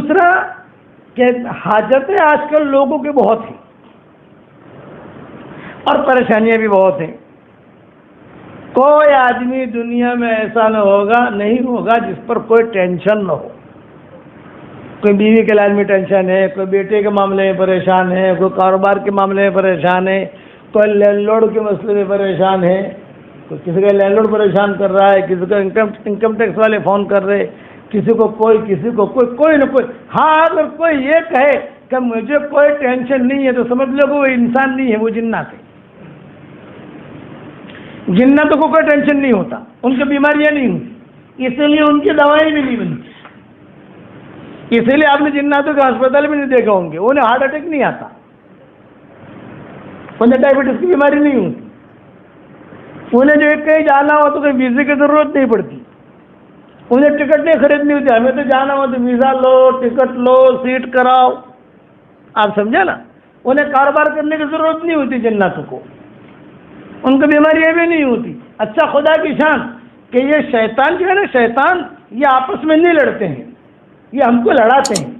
دوسرا کہ حاجتیں آج کل لوگوں کے بہت ہیں اور پریشانیاں بھی بہت ہیں. کوئی آدمی دنیا میں ایسا نہیں ہوگا جس پر کوئی ٹینشن نہ ہو. کوئی بیوی کے علاج میں ٹینشن ہے، کوئی بیٹے کے معاملے میں پریشان ہے، کوئی کاروبار کے معاملے میں پریشان ہے، کوئی لینڈ لارڈ کے مسئلے میں پریشان ہے، کوئی کسی کا لینڈ لارڈ پریشان کر رہا ہے، کسی کا انکم ٹیکس والے فون کر رہے، کسی کو کوئی کوئی نہ کوئی. ہاں اگر کوئی یہ کہے کہ مجھے کوئی ٹینشن نہیں ہے تو سمجھ لو کہ وہ انسان نہیں ہے، وہ جنات ہے. جناتوں کو کوئی ٹینشن نہیں ہوتا، ان کی بیماریاں نہیں ہوتی، اسی لیے ان کی دوائیں بھی نہیں بنتی. اسی لیے آپ نے جناتوں کے ہسپتال بھی نہیں دیکھا ہوں گے، انہیں ہارٹ اٹیک نہیں آتا، انہیں ڈائبٹیز کی بیماری نہیں ہوتی، انہیں جو کہیں جانا ہو تو کوئی ویزے کی ضرورت نہیں پڑتی، انہیں ٹکٹ نہیں خریدنی ہوتی. ہمیں تو جانا ہو تو ویزا لو، ٹکٹ لو، سیٹ کراؤ. آپ سمجھا نا؟ انہیں کاروبار کرنے کی ضرورت نہیں ہوتی جناتوں کو، ان کو بیماریاں بھی نہیں ہوتی. اچھا خدا کی شان کہ یہ شیطان جو ہے نا، شیطان یہ آپس میں نہیں لڑتے ہیں، یہ ہم کو لڑاتے ہیں.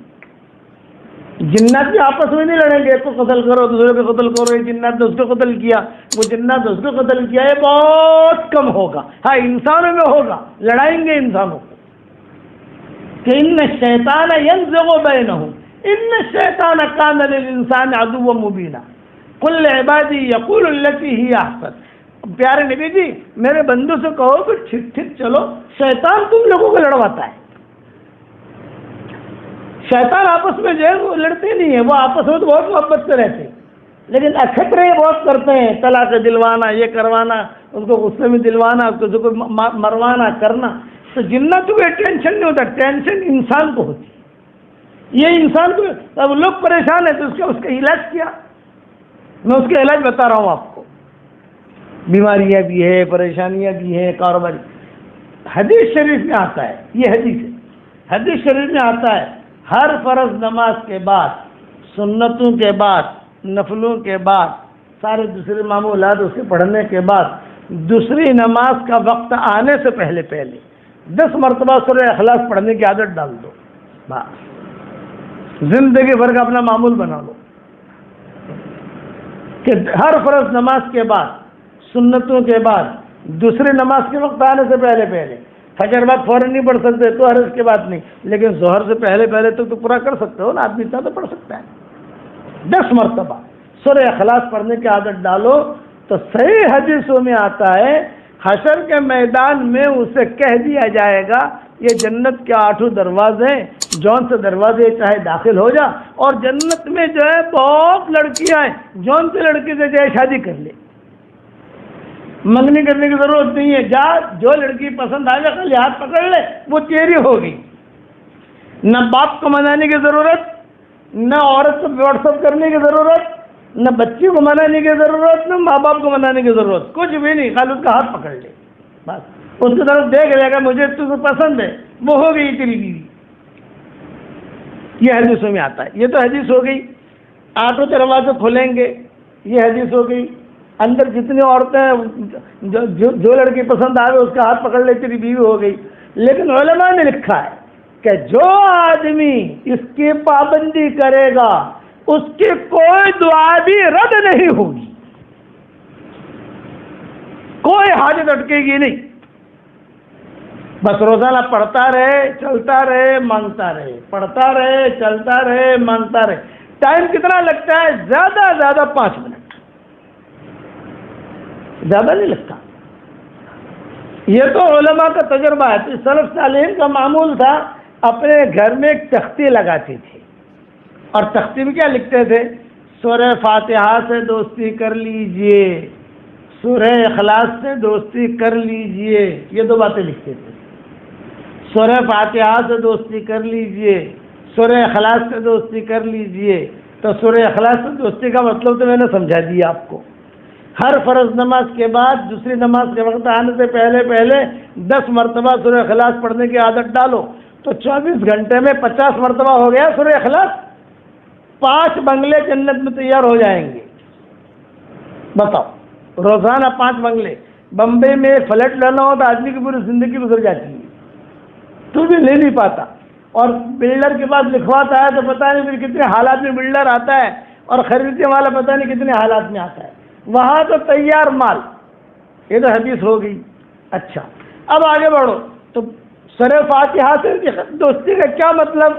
جنات بھی آپس میں نہیں لڑیں گے، ایک کو قتل کرو دوسرے کو قتل کرو، یہ جنات نے اس کو قتل کیا، وہ جنات نے اس کو قتل کیا. یہ بہت کم ہوگا. ہاں انسانوں میں ہوگا، لڑائیں گے انسانوں کو کہ ان الشیطان ینزغ بینہم ان الشیطان کان للانسان عدوا مبینا قل لعبادی یقول التی ہی احسن. پیارے نبی جی میرے بندوں سے کہو کہ ٹھیک ٹھیک چلو. شیطان تم لوگوں کو لڑواتا ہے. شیطان آپس میں جو ہے وہ لڑتے نہیں ہیں، وہ آپس میں تو بہت محبت سے رہتے ہیں، لیکن اکھترے بہت کرتے ہیں، طلاق دلوانا، یہ کروانا، اس کو غصے میں دلوانا، اس کو مروانا کرنا. تو جنات کو ٹینشن نہیں ہوتا، ٹینشن انسان کو ہوتی. یہ انسان کو اب لوگ پریشان ہیں تو اس کا علاج کیا. میں اس کا علاج بتا رہا ہوں آپ کو. بیماریاں بھی ہے، پریشانیاں بھی ہیں، کاروبار. حدیث شریف میں آتا ہے، یہ حدیث ہے، حدیث شریف میں آتا ہے ہر فرض نماز کے بعد، سنتوں کے بعد، نفلوں کے بعد، سارے دوسرے معمولات اس کے پڑھنے کے بعد، دوسری نماز کا وقت آنے سے پہلے 10 مرتبہ سورہ اخلاص پڑھنے کی عادت ڈال دو. بس زندگی بھر کا اپنا معمول بنا لو کہ ہر فرض نماز کے بعد، سنتوں کے بعد، دوسری نماز کے وقت آنے سے پہلے فجر بعد فوراً نہیں پڑھ سکتے تو حرج کے بعد نہیں، لیکن ظہر سے پہلے تو پورا کر سکتے ہو نا، آدمی اتنا تو پڑھ سکتا ہے. 10 مرتبہ سورہ اخلاص پڑھنے کی عادت ڈالو تو صحیح حدیثوں میں آتا ہے حشر کے میدان میں اسے کہہ دیا جائے گا یہ جنت کے 8 دروازے ہیں، جون سے دروازے چاہے داخل ہو جا. اور جنت میں جو ہے بہت لڑکیاں ہیں، جون سے لڑکی سے چاہے شادی کر لے، منگنی کرنے کی ضرورت نہیں ہے. جا جو لڑکی پسند آ جائے خالی ہاتھ پکڑ لے، وہ تیری ہوگی. نہ باپ کو منانے کی ضرورت، نہ عورت کو واٹس ایپ کرنے کی ضرورت، نہ بچی کو منانے کی ضرورت، نہ ماں باپ کو منانے کی ضرورت، کچھ بھی نہیں. خالی اس کا ہاتھ پکڑ لے بس، اس کی طرف دیکھ لے گا مجھے تو پسند ہے، وہ ہو گئی تیری بیوی. یہ حدیثوں میں آتا ہے. یہ تو حدیث ہو گئی. 8 دروازے کھلیں گے، یہ حدیث ہو گئی. اندر جتنی عورتیں جو لڑکی پسند آئے اس کا ہاتھ پکڑ لے تیری بیوی ہو گئی. لیکن علماء نے لکھا ہے کہ جو آدمی اس کی پابندی کرے گا اس کی کوئی دعا بھی رد نہیں ہوگی، کوئی حاجت اٹکے گی نہیں. بس روزانہ پڑھتا رہے، چلتا رہے، مانگتا رہے، پڑھتا رہے، چلتا رہے، مانگتا رہے. ٹائم کتنا لگتا ہے؟ زیادہ 5 منٹ، زیادہ نہیں لگتا. یہ تو علماء کا تجربہ ہے. تو سلف صالحین کا معمول تھا اپنے گھر میں ایک تختی لگاتے تھے اور تختی میں کیا لکھتے تھے؟ سورہ فاتحہ سے دوستی کر لیجئے، سورہ اخلاص سے دوستی کر لیجئے. یہ 2 باتیں لکھتے تھے. سورہ فاتحہ سے دوستی کر لیجئے، سورہ اخلاص سے دوستی کر لیجئے. تو سورہ اخلاص سے دوستی کا مطلب تو میں نے سمجھا دیا آپ کو. ہر فرض نماز کے بعد دوسری نماز کے وقت آنے سے پہلے 10 مرتبہ سورہ اخلاص پڑھنے کی عادت ڈالو تو 24 گھنٹے میں 50 مرتبہ ہو گیا سورہ اخلاص. 5 بنگلے جنت میں تیار ہو جائیں گے. بتاؤ، روزانہ 5 بنگلے. بمبئی میں فلیٹ لینا ہو تو آدمی کی پوری زندگی گزر جاتی ہے، تو بھی لے نہیں پاتا. اور بلڈر کے پاس لکھواتا ہے تو پتہ نہیں پھر کتنے حالات میں بلڈر آتا ہے اور خریدنے والا پتہ نہیں کتنے حالات میں آتا ہے. وہاں تو تیار مال. یہ تو حدیث ہو گئی. اچھا اب آگے بڑھو. تو سورہ فاتحہ سے دوستی کا کیا مطلب؟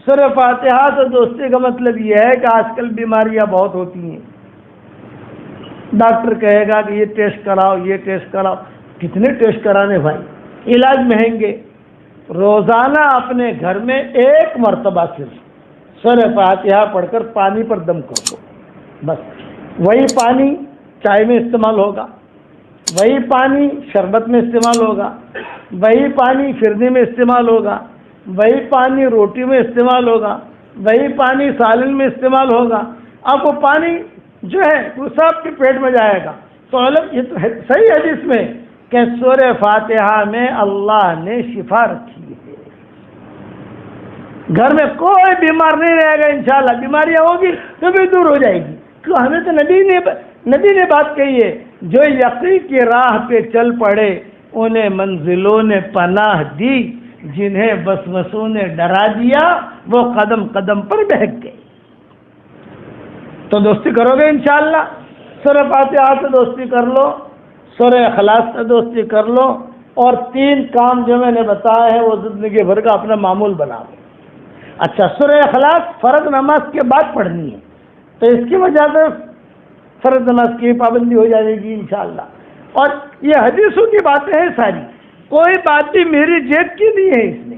سورہ فاتحہ سے دوستی کا مطلب یہ ہے کہ آج کل بیماریاں بہت ہوتی ہیں. ڈاکٹر کہے گا کہ یہ ٹیسٹ کراؤ، یہ ٹیسٹ کراؤ. کتنے ٹیسٹ کرانے بھائی، علاج مہنگے. روزانہ اپنے گھر میں ایک مرتبہ صرف سورہ فاتحہ پڑھ کر پانی پر دم کر دو. بس وہی پانی چائے میں استعمال ہوگا، وہی پانی شربت میں استعمال ہوگا، وہی پانی فرنی میں استعمال ہوگا، وہی پانی روٹی میں استعمال ہوگا، وہی پانی سالن میں استعمال ہوگا. اب وہ پانی جو ہے وہ سب کے پیٹ میں جائے گا. تو یہ تو صحیح حدیث میں کہ سورہ فاتحہ میں اللہ نے شفا رکھی ہے. گھر میں کوئی بیمار نہیں رہے گا انشاءاللہ. بیماریاں ہوگی تو بھی دور ہو جائے گی. کیوں؟ ہمیں تو نبی نے بات کہی ہے، جو یقین کی راہ پہ چل پڑے انہیں منزلوں نے پناہ دی، جنہیں وسوسوں نے ڈرا دیا وہ قدم قدم پر بہک گئے. تو دوستی کرو گے انشاءاللہ. سورہ فاتحہ سے دوستی کر لو، سورہ اخلاص سے دوستی کر لو، اور 3 کام جو میں نے بتایا ہے وہ زندگی بھر کا اپنا معمول بنا لو. اچھا سورہ اخلاص فرض نماز کے بعد پڑھنی ہے، تو اس کی وجہ سے فرض نماز کی پابندی ہو جائے گی انشاءاللہ. اور یہ حدیثوں کی باتیں ہیں ساری، کوئی بات بھی میری جیب کی نہیں ہے. اس نے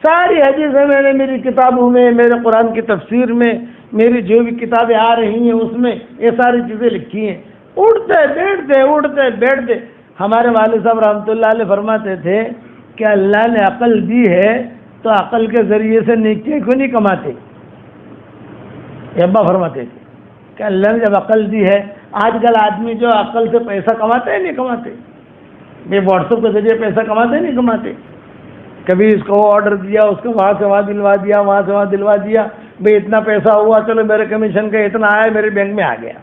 ساری حدیثیں میں نے میری کتابوں میں، میرے قرآن کی تفسیر میں، میری جو بھی کتابیں آ رہی ہیں اس میں یہ ساری چیزیں لکھی ہیں. اٹھتے بیٹھتے ہمارے والد صاحب رحمۃ اللہ علیہ فرماتے تھے کہ اللہ نے عقل دی ہے تو عقل کے ذریعے سے نیکیاں کیوں نہیں کماتے؟ ابا فرماتے تھے کہ اللہ نے جب عقل دی ہے، آج کل آدمی جو عقل سے پیسہ کماتے ہیں نہیں کماتے، یہ واٹس ایپ کے ذریعے پیسہ کماتے نہیں کماتے. کبھی اس کو آرڈر دیا، اس کو وہاں سے وہاں دلوا دیا، وہاں سے وہاں دلوا دیا، بھئی اتنا پیسہ ہوا، چلو میرے کمیشن کا اتنا آیا، میرے بینک میں آ گیا.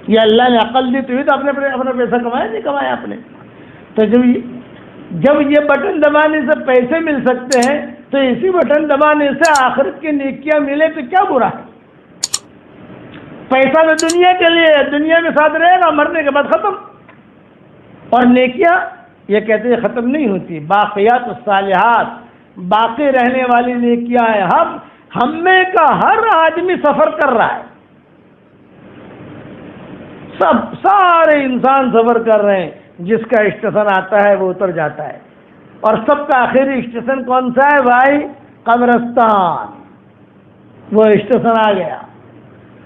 یہ اللہ نے عقل دی تو اپنا پیسہ کمایا نہیں کمایا آپ نے. تو جب یہ بٹن دبانے سے پیسے مل سکتے ہیں تو اسی بٹن دبانے سے آخرت کی نیکیاں ملے تو کیا برا ہے؟ پیسہ تو دنیا کے لیے، دنیا میں ساتھ رہے گا، مرنے کے بعد ختم. اور نیکیاں یہ کہتے ہیں ختم نہیں ہوتی، باقیات الصالحات، باقی رہنے والی نیکیاں ہیں. ہم میں کا ہر آدمی سفر کر رہا ہے، سارے انسان سفر کر رہے ہیں. جس کا اسٹیشن آتا ہے وہ اتر جاتا ہے، اور سب کا آخری اسٹیشن کون سا ہے بھائی؟ قبرستان. وہ اسٹیشن آ گیا.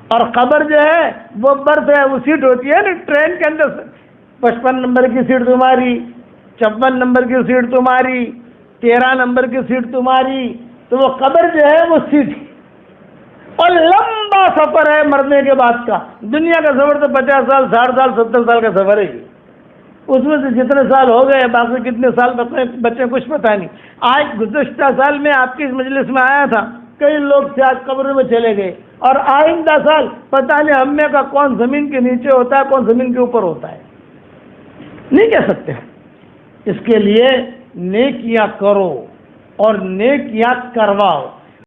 اور قبر جو ہے وہ برتھ ہے، وہ سیٹ ہوتی ہے نا ٹرین کے اندر. 55 نمبر کی سیٹ تمہاری، 56 نمبر کی سیٹ تمہاری، 13 نمبر کی سیٹ تمہاری. تو وہ قبر جو ہے وہ سیٹ ہے. اور لمبا سفر ہے مرنے کے بعد کا. دنیا کا سفر تو 50 سال، 60 سال، 70 سال کا سفر ہے. اس میں سے جتنے سال ہو گئے، باقی کتنے سال بچے کچھ پتہ نہیں. آج گزشتہ سال میں آپ کی اس مجلس میں آیا تھا، کئی لوگ سے آج قبر میں چلے گئے، اور آئندہ سال پتہ نہیں ہم میں کا کون زمین کے نیچے ہوتا ہے، کون زمین کے اوپر ہوتا ہے، نہیں کہہ سکتے. اس کے لیے نیکیاں کرو اور نیکیاں کرواؤ.